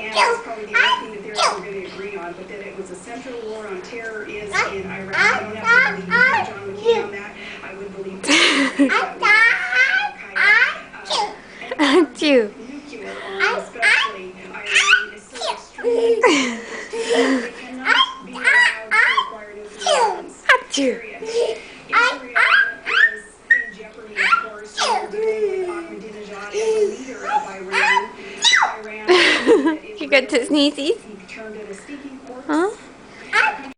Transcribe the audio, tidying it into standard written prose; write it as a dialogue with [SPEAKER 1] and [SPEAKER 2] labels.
[SPEAKER 1] and that's probably the only thing that they're ever going to agree on, but that it was a central war on terror is in Iraq. I don't have to believe John McCain on that. I would believe
[SPEAKER 2] Achoo.
[SPEAKER 1] nuclear arms, especially Iran, is so extremely dangerous to them. They cannot be allowed to acquire nuclear weapons.
[SPEAKER 2] Achoo.
[SPEAKER 1] Period. Israel is in jeopardy, of course. We're dealing with Ahmadinejad as the leader of Iran.
[SPEAKER 2] You got to sneezies?
[SPEAKER 1] He turned it a speaking corpse.
[SPEAKER 2] Huh?